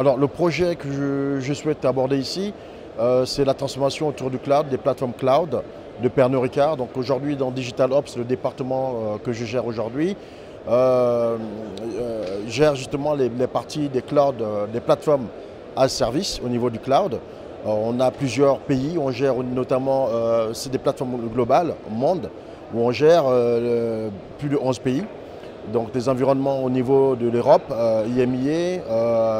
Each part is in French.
Alors le projet que je souhaite aborder ici, c'est la transformation autour du cloud, des plateformes cloud de Pernod Ricard. Donc aujourd'hui dans Digital Ops, le département que je gère aujourd'hui, gère justement les parties des clouds, des plateformes as service au niveau du cloud. On a plusieurs pays, on gère notamment, c'est des plateformes globales au monde, où on gère plus de 11 pays. Donc des environnements au niveau de l'Europe, IMIA,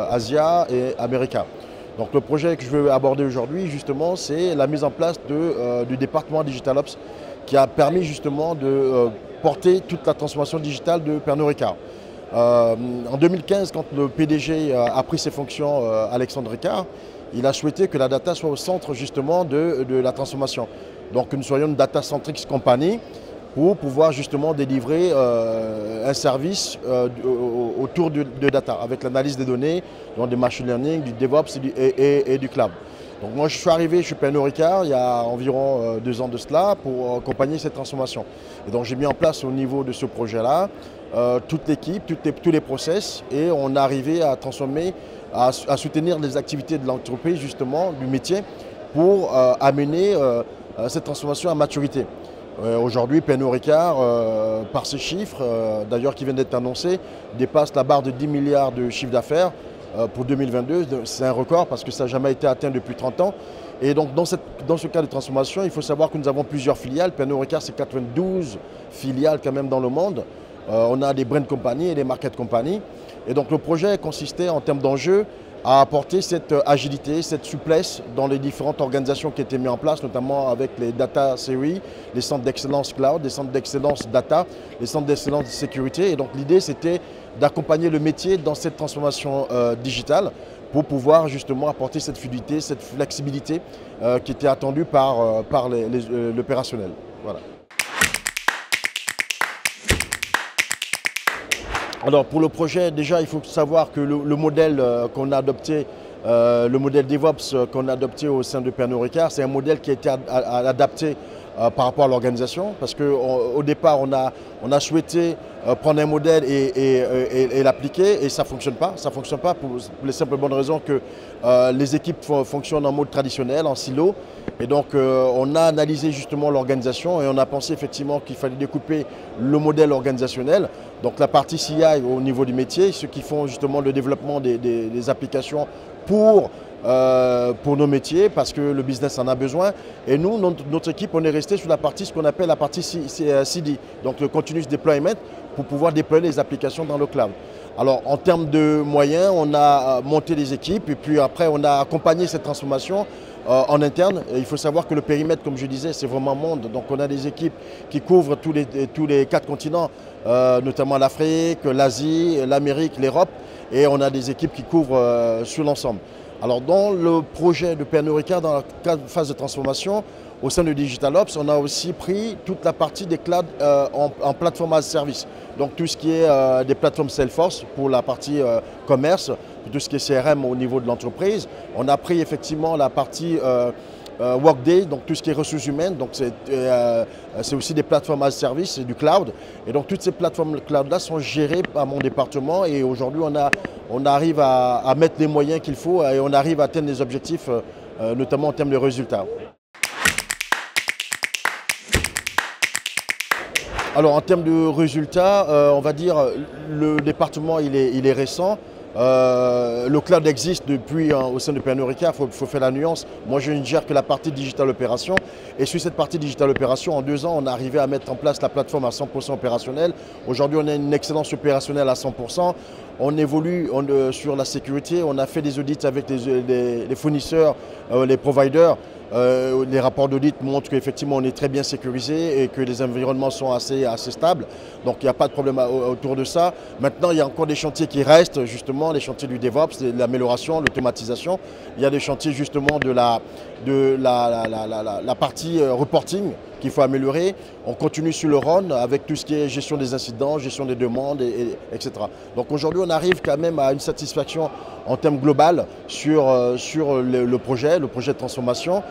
Asia et America. Donc le projet que je veux aborder aujourd'hui justement, c'est la mise en place du département Digital Ops qui a permis justement de porter toute la transformation digitale de Pernod Ricard. En 2015, quand le PDG a pris ses fonctions, Alexandre Ricard, il a souhaité que la data soit au centre justement de la transformation. Donc que nous soyons une data-centric company pour pouvoir justement délivrer un service autour de data, avec l'analyse des données, donc du machine learning, du DevOps et du cloud. Donc moi je suis arrivé chez Pernod Ricard il y a environ 2 ans de cela pour accompagner cette transformation. Et donc j'ai mis en place au niveau de ce projet-là toute l'équipe, tous les process, et on est arrivé à transformer, à soutenir les activités de l'entreprise justement, du métier, pour amener cette transformation à maturité. Aujourd'hui, Pernod Ricard, par ces chiffres, d'ailleurs qui viennent d'être annoncés, dépasse la barre de 10 milliards de chiffre d'affaires pour 2022. C'est un record parce que ça n'a jamais été atteint depuis 30 ans. Et donc dans ce cas de transformation, il faut savoir que nous avons plusieurs filiales. Pernod Ricard, c'est 92 filiales quand même dans le monde. On a des brand companies et des market companies. Et donc le projet consistait en termes d'enjeux à apporter cette agilité, cette souplesse dans les différentes organisations qui étaient mises en place, notamment avec les data series, les centres d'excellence cloud, les centres d'excellence data, les centres d'excellence de sécurité. Et donc l'idée, c'était d'accompagner le métier dans cette transformation digitale pour pouvoir justement apporter cette fluidité, cette flexibilité qui était attendue par l'opérationnel. Voilà. Alors pour le projet, déjà il faut savoir que le modèle qu'on a adopté, le modèle DevOps qu'on a adopté au sein de Pernod Ricard, c'est un modèle qui a été adapté par rapport à l'organisation, parce qu'au départ on a souhaité prendre un modèle et l'appliquer, et ça ne fonctionne pas. Ça ne fonctionne pas pour les simples bonnes raisons que les équipes fonctionnent en mode traditionnel, en silo. Et donc on a analysé justement l'organisation et on a pensé effectivement qu'il fallait découper le modèle organisationnel. Donc la partie CI au niveau du métier, ceux qui font justement le développement des applications pour nos métiers, parce que le business en a besoin. Et nous, notre équipe, on est resté sur la partie, ce qu'on appelle la partie CD, donc le Continuous Deployment, pour pouvoir déployer les applications dans le cloud. Alors en termes de moyens, on a monté des équipes et puis après on a accompagné cette transformation en interne. Et il faut savoir que le périmètre, comme je disais, c'est vraiment monde. Donc on a des équipes qui couvrent tous les 4 continents, notamment l'Afrique, l'Asie, l'Amérique, l'Europe. Et on a des équipes qui couvrent sur l'ensemble. Alors dans le projet de Pernod Ricard, dans la phase de transformation, au sein de Digital Ops, on a aussi pris toute la partie des clouds en plateforme as service. Donc tout ce qui est des plateformes Salesforce pour la partie commerce, tout ce qui est CRM au niveau de l'entreprise. On a pris effectivement la partie Workday, donc tout ce qui est ressources humaines, donc c'est aussi des plateformes as service, c'est du cloud. Et donc toutes ces plateformes cloud-là sont gérées par mon département et aujourd'hui on arrive à mettre les moyens qu'il faut et on arrive à atteindre les objectifs, notamment en termes de résultats. Alors en termes de résultats, on va dire le département il est récent. Le cloud existe depuis au sein de Pernod Ricard, il faut faire la nuance. Moi je ne gère que la partie digital opération et sur cette partie digital opération, en 2 ans, on est arrivé à mettre en place la plateforme à 100% opérationnelle. Aujourd'hui on a une excellence opérationnelle à 100%. On évolue sur la sécurité, on a fait des audits avec les fournisseurs, les providers. Les rapports d'audit montrent qu'effectivement on est très bien sécurisé et que les environnements sont assez stables. Donc il n'y a pas de problème autour de ça. Maintenant il y a encore des chantiers qui restent, justement les chantiers du DevOps, de l'amélioration, l'automatisation. Il y a des chantiers justement de la partie reporting qu'il faut améliorer. On continue sur le run avec tout ce qui est gestion des incidents, gestion des demandes, etc. Donc aujourd'hui, on arrive quand même à une satisfaction en termes global sur le projet de transformation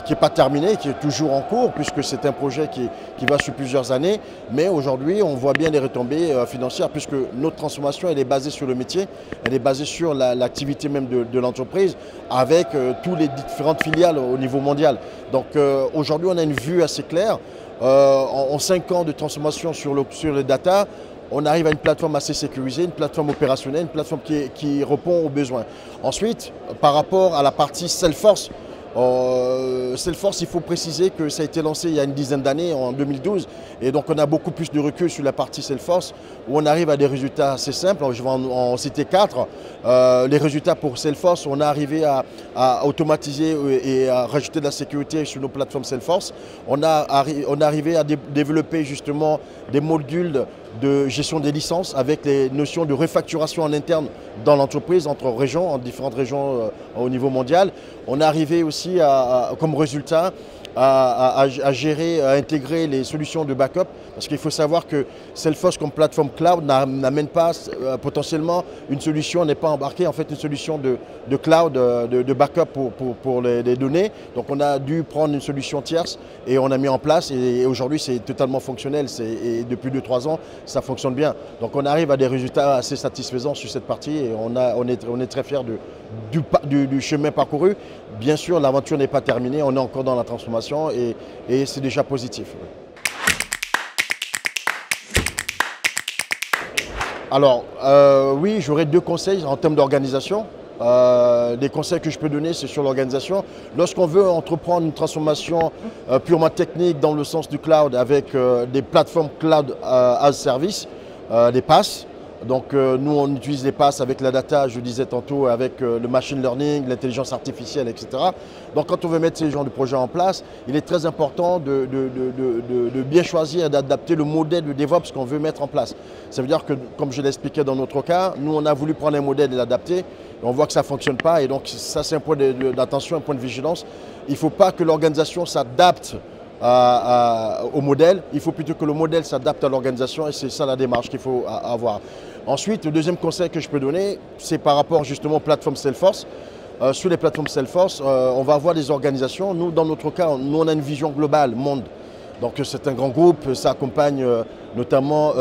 qui n'est pas terminé, qui est toujours en cours puisque c'est un projet qui va sur plusieurs années. Mais aujourd'hui, on voit bien les retombées financières puisque notre transformation, elle est basée sur le métier, elle est basée sur l'activité même de l'entreprise avec toutes les différentes filiales au niveau mondial. Donc aujourd'hui, on a une vue assez claire. En 5 ans de transformation sur les data, on arrive à une plateforme assez sécurisée, une plateforme opérationnelle, une plateforme qui répond aux besoins. Ensuite, par rapport à la partie Salesforce, Salesforce, il faut préciser que ça a été lancé il y a une dizaine d'années, en 2012, et donc on a beaucoup plus de recul sur la partie Salesforce, où on arrive à des résultats assez simples. Je vais en citer 4. Les résultats pour Salesforce, on est arrivé à automatiser et à rajouter de la sécurité sur nos plateformes Salesforce. On est arrivé à développer justement des modules de gestion des licences avec les notions de refacturation en interne dans l'entreprise, entre régions, en différentes régions au niveau mondial. On est arrivé aussi, comme résultat, à gérer, à intégrer les solutions de backup, parce qu'il faut savoir que Salesforce comme plateforme cloud n'amène pas potentiellement une solution, n'est pas embarquée en fait une solution de cloud, de backup pour les données. Donc on a dû prendre une solution tierce et on a mis en place, et aujourd'hui c'est totalement fonctionnel, et depuis 2-3 ans ça fonctionne bien. Donc on arrive à des résultats assez satisfaisants sur cette partie et on est très fiers du chemin parcouru. Bien sûr, l'aventure n'est pas terminée, on est encore dans la transformation et c'est déjà positif. Alors, oui, j'aurais 2 conseils en termes d'organisation. Les conseils que je peux donner, c'est sur l'organisation. Lorsqu'on veut entreprendre une transformation purement technique dans le sens du cloud avec des plateformes cloud as service, des PaaS. Donc nous, on utilise les PaaS avec la data, je disais tantôt, avec le machine learning, l'intelligence artificielle, etc. Donc quand on veut mettre ces genres de projets en place, il est très important de bien choisir et d'adapter le modèle de DevOps qu'on veut mettre en place. Ça veut dire que, comme je l'expliquais dans notre cas, nous, on a voulu prendre un modèle et l'adapter. On voit que ça ne fonctionne pas et donc ça, c'est un point d'attention, un point de vigilance. Il ne faut pas que l'organisation s'adapte au modèle, il faut plutôt que le modèle s'adapte à l'organisation et c'est ça la démarche qu'il faut avoir. Ensuite, le deuxième conseil que je peux donner, c'est par rapport justement aux plateformes Salesforce. Sur les plateformes Salesforce, on va avoir des organisations. Nous, dans notre cas, nous, on a une vision globale, monde. Donc c'est un grand groupe, ça accompagne notamment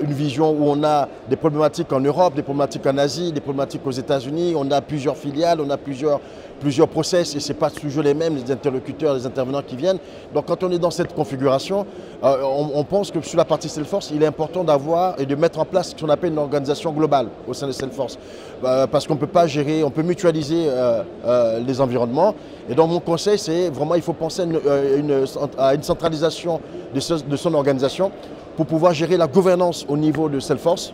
une vision où on a des problématiques en Europe, des problématiques en Asie, des problématiques aux États-Unis, on a plusieurs filiales, on a plusieurs process et ce n'est pas toujours les mêmes, les interlocuteurs, les intervenants qui viennent. Donc quand on est dans cette configuration, on pense que sur la partie Salesforce, il est important d'avoir et de mettre en place ce qu'on appelle une organisation globale au sein de Salesforce. Parce qu'on ne peut pas gérer, on peut mutualiser les environnements. Et donc mon conseil, c'est vraiment, il faut penser à une centralisation de son organisation pour pouvoir gérer la gouvernance au niveau de Salesforce,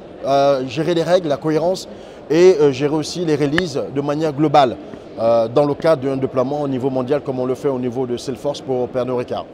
gérer les règles, la cohérence et gérer aussi les releases de manière globale dans le cadre d'un déploiement au niveau mondial comme on le fait au niveau de Salesforce pour Pernod Ricard.